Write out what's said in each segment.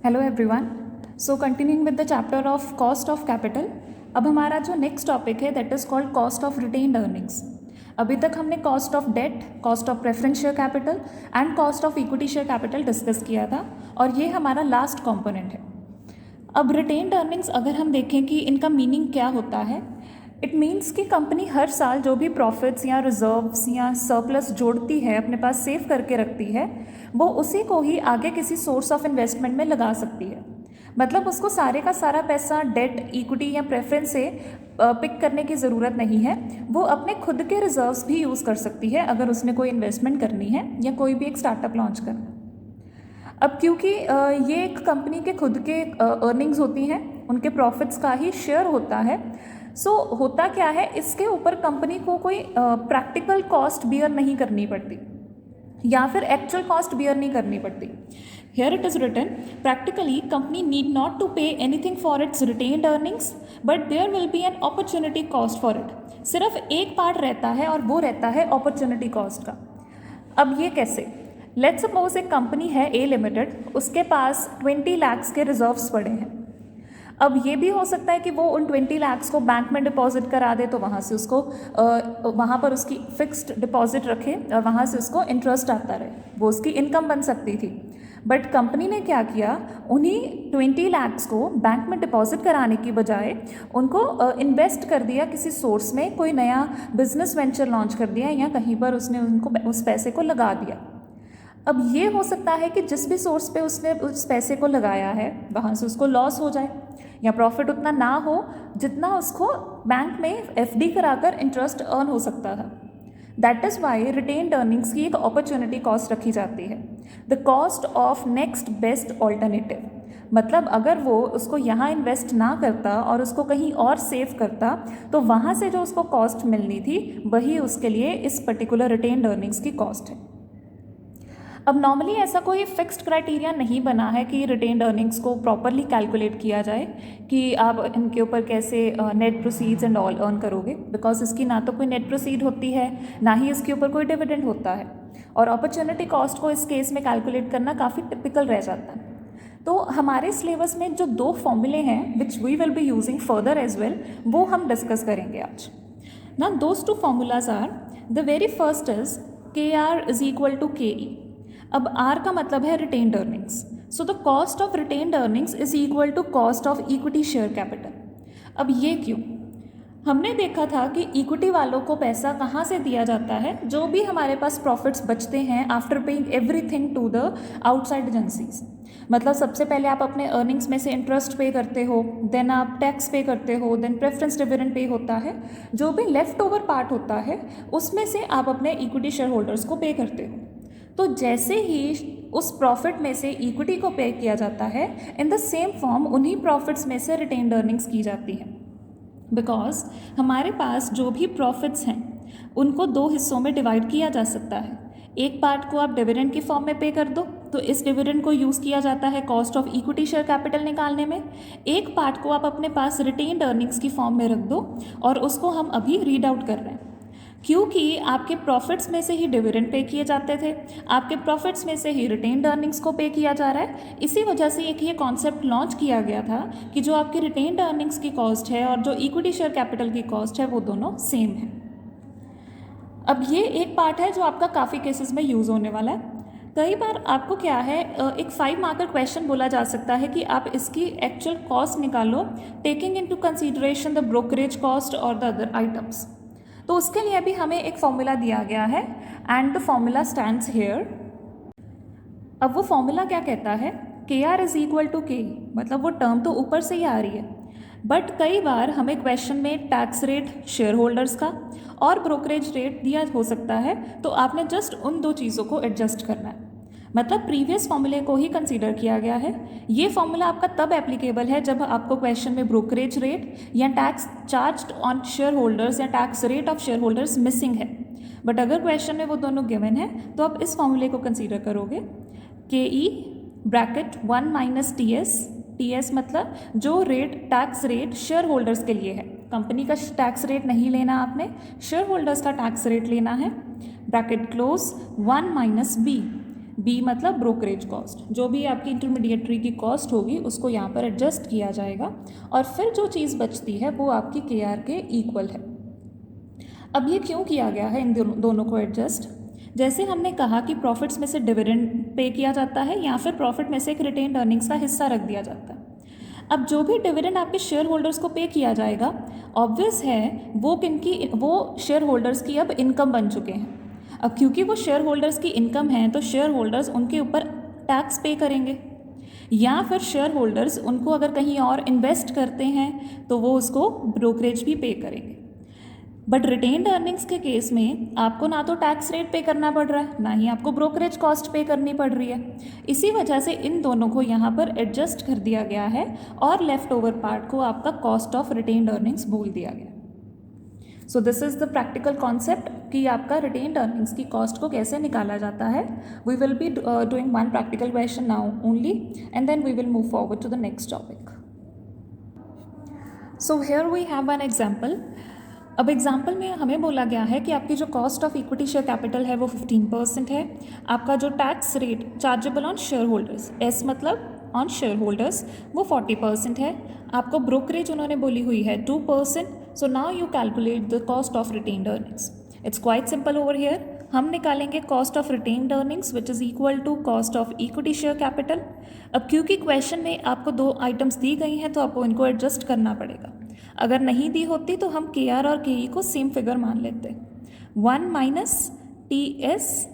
Hello everyone. So continuing with the chapter of cost of capital, अब हमारा जो next topic है that is called cost of retained earnings. अभी तक हमने cost of debt, cost of preference share capital and cost of equity share capital discuss किया था और ये हमारा लास्ट कंपोनेंट है। अब रिटेन्ड अर्निंग्स अगर हम देखें कि इनका मीनिंग क्या होता है, इट मीन्स कि कंपनी हर साल जो भी प्रॉफिट्स या रिजर्व्स या सरप्लस जोड़ती है, अपने पास सेव करके रखती है, वो उसी को ही आगे किसी सोर्स ऑफ इन्वेस्टमेंट में लगा सकती है। मतलब उसको सारे का सारा पैसा डेट, इक्विटी या प्रेफरेंस से पिक करने की ज़रूरत नहीं है। वो अपने खुद के रिजर्व्स भी यूज़ कर सकती है अगर उसने कोई इन्वेस्टमेंट करनी है या कोई भी एक स्टार्टअप लॉन्च करना है। अब क्योंकि ये एक कंपनी के खुद के अर्निंग्स होती हैं, उनके प्रॉफिट्स का ही शेयर होता है। सो होता क्या है, इसके ऊपर कंपनी को कोई प्रैक्टिकल कॉस्ट बियर नहीं करनी पड़ती या फिर एक्चुअल कॉस्ट बियर नहीं करनी पड़ती। Here it is written, practically company need not to pay anything for its retained earnings but there will be an opportunity cost for it. सिर्फ एक पार्ट रहता है और वो रहता है अपॉर्चुनिटी कॉस्ट का। अब ये कैसे? लेट्स सपोज एक कंपनी है ए लिमिटेड, उसके पास 20 लाख के रिजर्व्स पड़े हैं। अब ये भी हो सकता है कि वो उन 20 लाख को बैंक में डिपॉजिट करा दे, तो वहाँ से उसको वहाँ पर उसकी फिक्स्ड डिपॉजिट रखे और वहाँ से उसको इंटरेस्ट आता रहे, वो उसकी इनकम बन सकती थी। बट कंपनी ने क्या किया, उन्हीं 20 लाख को बैंक में डिपॉजिट कराने की बजाय उनको इन्वेस्ट कर दिया किसी सोर्स में, कोई नया बिजनेस वेंचर लॉन्च कर दिया या कहीं पर उसने उनको उस पैसे को लगा दिया। अब ये हो सकता है कि जिस भी सोर्स पे उसने उस पैसे को लगाया है वहाँ से उसको लॉस हो जाए या प्रॉफिट उतना ना हो जितना उसको बैंक में एफडी कराकर इंटरेस्ट अर्न हो सकता था। That is why retained earnings की एक अपॉर्चुनिटी कॉस्ट रखी जाती है, the cost of next best alternative. मतलब अगर वो उसको यहाँ इन्वेस्ट ना करता और उसको कहीं और सेव करता तो वहाँ से जो उसको कॉस्ट मिलनी थी वही उसके लिए इस पर्टिकुलर रिटेन्ड अर्निंग्स की कॉस्ट है। अब नॉर्मली ऐसा कोई फिक्स्ड क्राइटेरिया नहीं बना है कि रिटेन्ड अर्निंग्स को प्रॉपरली कैलकुलेट किया जाए कि आप इनके ऊपर कैसे net proceeds and all earn करोगे, बिकॉज इसकी ना तो कोई नेट प्रोसीड होती है ना ही इसके ऊपर कोई डिविडेंड होता है, और अपॉर्चुनिटी कॉस्ट को इस केस में कैलकुलेट करना काफ़ी टिपिकल रह जाता है। तो हमारे सिलेबस में जो 2 फॉर्मूले हैं which we will be using further as well, वो हम डिस्कस करेंगे आज ना। Those 2 formulas are, the very first is KR is equal to KE। अब R का मतलब है retained earnings, so the cost of retained earnings is equal to cost of equity share capital. अब ये क्यों? हमने देखा था कि इक्विटी वालों को पैसा कहाँ से दिया जाता है, जो भी हमारे पास प्रॉफिट्स बचते हैं after paying everything to the outside agencies. मतलब सबसे पहले आप अपने अर्निंग्स में से इंटरेस्ट पे करते हो, देन आप टैक्स पे करते हो, देन प्रेफरेंस डिविडेंड पे होता है। जो भी लेफ्ट ओवर पार्ट होता है उसमें से आप अपने इक्विटी शेयर होल्डर्स को पे करते हो। तो जैसे ही उस प्रॉफिट में से इक्विटी को पे किया जाता है, इन द सेम फॉर्म उन्हीं प्रॉफिट्स में से रिटेन्ड अर्निंग्स की जाती हैं। बिकॉज हमारे पास जो भी प्रॉफिट्स हैं उनको 2 हिस्सों में डिवाइड किया जा सकता है। एक पार्ट को आप डिविडेंड की फॉर्म में पे कर दो, तो इस डिविडेंड को यूज़ किया जाता है cost of equity share capital निकालने में। एक पार्ट को आप अपने पास रिटेन्ड अर्निंग्स की फॉर्म में रख दो और उसको हम अभी रीड आउट कर रहे हैं, क्योंकि आपके प्रॉफिट्स में से ही डिविडेंड पे किए जाते थे, आपके प्रॉफिट्स में से ही रिटेन्ड अर्निंग्स को पे किया जा रहा है। इसी वजह से एक ये कॉन्सेप्ट लॉन्च किया गया था कि जो आपकी रिटेन्ड अर्निंग्स की कॉस्ट है और जो इक्विटी शेयर कैपिटल की कॉस्ट है वो दोनों सेम है। अब ये एक पार्ट है जो आपका काफ़ी केसेस में यूज़ होने वाला है। कई बार आपको क्या है, एक 5 मार्कर क्वेश्चन बोला जा सकता है कि आप इसकी एक्चुअल कॉस्ट निकालो taking into consideration the brokerage cost और द अदर आइटम्स। तो उसके लिए भी हमें एक फॉर्मूला दिया गया है and the formula stands here. अब वो फॉर्मूला क्या कहता है, KR is equal to KE। मतलब वो टर्म तो ऊपर से ही आ रही है, बट कई बार हमें क्वेश्चन में टैक्स रेट शेयर होल्डर्स का और ब्रोकरेज रेट दिया हो सकता है, तो आपने जस्ट उन 2 चीज़ों को एडजस्ट करना है। मतलब प्रीवियस फॉर्मूले को ही कंसीडर किया गया है। ये फॉर्मूला आपका तब एप्लीकेबल है जब आपको क्वेश्चन में ब्रोकरेज रेट या tax charged on share holders या tax rate of share holders missing है। बट अगर क्वेश्चन में वो दोनों गिवन है तो आप इस फॉर्मूले को कंसीडर करोगे, KE ब्रैकेट 1 माइनस TS मतलब जो rate tax rate share holders के लिए है। कंपनी का टैक्स रेट नहीं लेना आपने, शेयर होल्डर्स का टैक्स रेट लेना है, bracket close 1 minus B। B मतलब ब्रोकरेज कॉस्ट, जो भी आपकी इंटरमीडिएटरी की कॉस्ट होगी उसको यहाँ पर एडजस्ट किया जाएगा और फिर जो चीज़ बचती है वो आपकी KR के इक्वल है। अब ये क्यों किया गया है इन दोनों को एडजस्ट? जैसे हमने कहा कि प्रॉफिट्स में से डिविडेंड पे किया जाता है या फिर प्रॉफिट में से एक रिटेन्ड अर्निंग्स का हिस्सा रख दिया जाता है। अब जो भी डिविडेंड आपके शेयर होल्डर्स को पे किया जाएगा, ऑब्वियस है वो शेयर होल्डर्स की अब इनकम बन चुके हैं। अब क्योंकि वो शेयर होल्डर्स की इनकम है तो शेयर होल्डर्स उनके ऊपर टैक्स पे करेंगे, या फिर शेयर होल्डर्स उनको अगर कहीं और इन्वेस्ट करते हैं तो वो उसको ब्रोकरेज भी पे करेंगे। बट रिटेन्ड अर्निंग्स के केस में आपको ना तो टैक्स रेट पे करना पड़ रहा है, ना ही आपको ब्रोकरेज कॉस्ट पे करनी पड़ रही है। इसी वजह से इन दोनों को यहाँ पर एडजस्ट कर दिया गया है और लेफ्ट ओवर पार्ट को आपका कॉस्ट ऑफ रिटेन्ड अर्निंग्स बोल दिया गया। So this is the practical concept कि आपका रिटेन्ड अर्निंग्स की कॉस्ट को कैसे निकाला जाता है। We will be doing one practical question now only and then we will move forward to the next topic. So here we have one example. अब example में हमें बोला गया है कि आपकी जो cost of equity share capital है वो 15% है। आपका जो tax rate chargeable on share holders, as मतलब ऑन शेयर होल्डर्स, वो 40% है। आपको ब्रोकरेज उन्होंने बोली हुई है 2%। So now you calculate the cost of retained earnings. It's quite simple over here. हम निकालेंगे cost of retained earnings which is equal to cost of equity share capital. अब क्योंकि क्वेश्चन में आपको दो आइटम्स दी गई हैं तो आपको इनको एडजस्ट करना पड़ेगा। अगर नहीं दी होती तो हम KR और KE को सेम फिगर मान लेते। 1 माइनस TS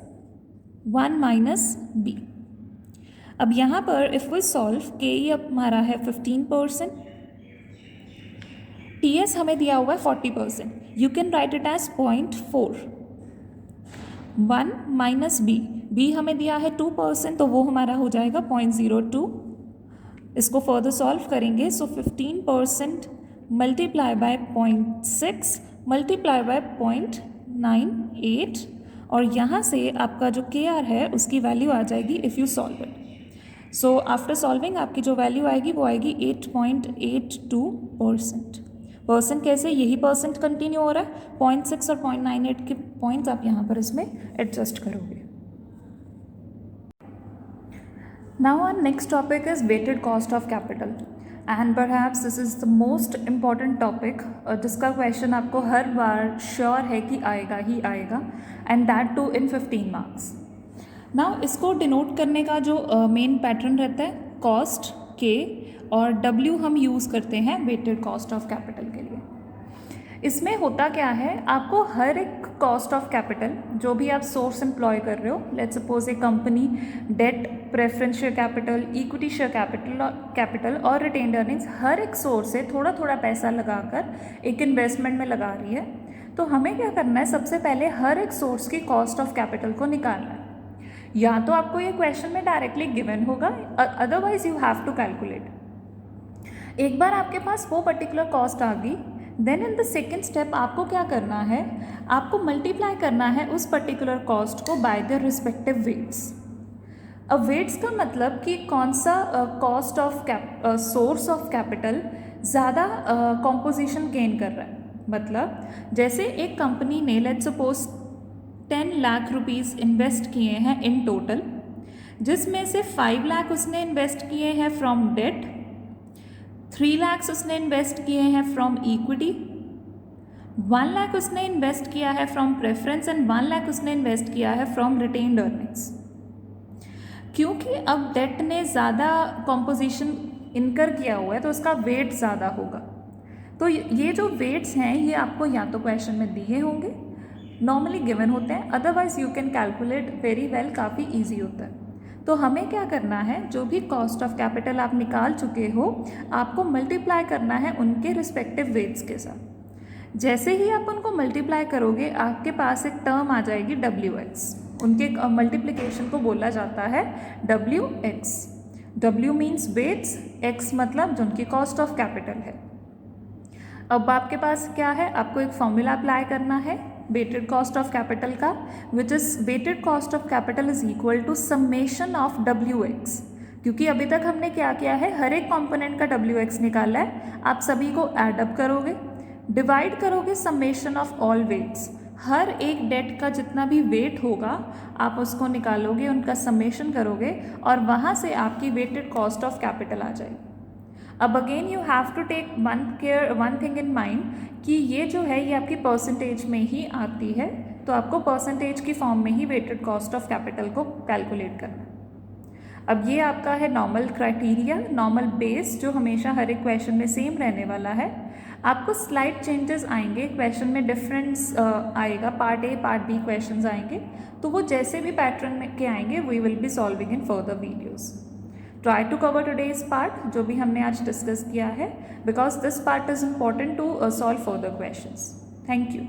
1 माइनस B। अब यहाँ पर इफ़ वी सॉल्व, KE अब हमारा है 15%, TS हमें दिया हुआ है 40%। You can write it as 0.4। 1 minus B हमें दिया है 2%, तो वो हमारा हो जाएगा 0.02। इसको फर्दर सॉल्व करेंगे, सो 15% मल्टीप्लाई बाय 0.6 मल्टीप्लाई बाय 0.98 और यहाँ से आपका जो KR है उसकी वैल्यू आ जाएगी if you solve it. So after solving आपकी जो वैल्यू आएगी वो आएगी 8.82%। परसेंट कैसे, यही परसेंट कंटिन्यू हो रहा है। 0.6 और 0.98 के पॉइंट्स आप यहाँ पर इसमें एडजस्ट करोगे। Now our next topic is weighted cost of capital and perhaps this is the most important topic जिसका क्वेश्चन आपको हर बार श्योर है कि आएगा ही आएगा and that too in 15 marks. Now इसको डिनोट करने का जो मेन पैटर्न रहता है, कॉस्ट K और W हम यूज़ करते हैं weighted cost of capital के लिए। इसमें होता क्या है, आपको हर एक कॉस्ट ऑफ कैपिटल जो भी आप सोर्स एम्प्लॉय कर रहे हो, let's suppose a company debt, preference share capital, equity share capital और रिटेन्ड अर्निंग्स, हर एक सोर्स से थोड़ा थोड़ा पैसा लगाकर एक इन्वेस्टमेंट में लगा रही है। तो हमें क्या करना है, सबसे पहले हर एक सोर्स की कॉस्ट ऑफ कैपिटल को निकालना है। या तो आपको ये क्वेश्चन में डायरेक्टली गिवन होगा, otherwise you have to calculate. एक बार आपके पास वो पर्टिकुलर कॉस्ट आ गई, then in the second step आपको क्या करना है, आपको मल्टीप्लाई करना है उस पर्टिकुलर कॉस्ट को बाय द रिस्पेक्टिव वेट्स। अब वेट्स का मतलब कि कौन सा cost of source of capital ज़्यादा कॉम्पोजिशन गेन कर रहा है। मतलब जैसे एक कंपनी ने let's suppose 10 lakh rupees invest किए हैं इन टोटल, जिसमें से 5 लाख उसने इन्वेस्ट किए हैं फ्रॉम डेट, 3 लाख उसने इन्वेस्ट किए हैं फ्रॉम इक्विटी, 1 लाख उसने इन्वेस्ट किया है फ्रॉम प्रेफरेंस एंड 1 लाख उसने इन्वेस्ट किया है फ्रॉम रिटेन्ड अर्निंग्स। क्योंकि अब डेट ने ज़्यादा कॉम्पोजिशन इनकर किया हुआ है तो उसका वेट ज़्यादा होगा। तो ये जो वेट्स हैं ये आपको या तो क्वेश्चन में दिए होंगे, नॉर्मली गिवन होते हैं, otherwise you can calculate very well, काफ़ी ईजी होता है। तो हमें क्या करना है, जो भी कॉस्ट ऑफ कैपिटल आप निकाल चुके हो आपको मल्टीप्लाई करना है उनके रिस्पेक्टिव वेट्स के साथ। जैसे ही आप उनको मल्टीप्लाई करोगे आपके पास एक टर्म आ जाएगी WX। उनके मल्टीप्लिकेशन को बोला जाता है WX। W means weights, X मतलब जो उनकी कॉस्ट ऑफ कैपिटल है। अब आपके पास क्या है, आपको एक फॉर्मूला अप्लाई करना है वेटेड कॉस्ट ऑफ कैपिटल का, which is weighted cost of capital is equal to summation of WX। क्योंकि अभी तक हमने क्या किया है, हर एक कंपोनेंट का WX निकाला है, आप सभी को एड अप करोगे, डिवाइड करोगे समेशन ऑफ ऑल वेट्स, हर एक डेट का जितना भी वेट होगा आप उसको निकालोगे, उनका समेशन करोगे और वहाँ से आपकी वेटेड कॉस्ट ऑफ कैपिटल आ जाएगी। अब again you have to take one thing in mind कि ये जो है ये आपकी परसेंटेज में ही आती है, तो आपको परसेंटेज की फॉर्म में he waited cost of capital को कैलकुलेट करना है। अब ये आपका है नॉर्मल क्राइटेरिया, नॉर्मल बेस जो हमेशा हर एक क्वेश्चन में सेम रहने वाला है। आपको स्लाइट चेंजेस आएंगे, क्वेश्चन में डिफरेंस आएगा, part A part B questions आएंगे, तो वो जैसे भी पैटर्न में के आएंगे we will be solving in further videos. Try to cover today's part जो भी हमने आज डिस्कस किया है, because this part is important to solve further questions. Thank you.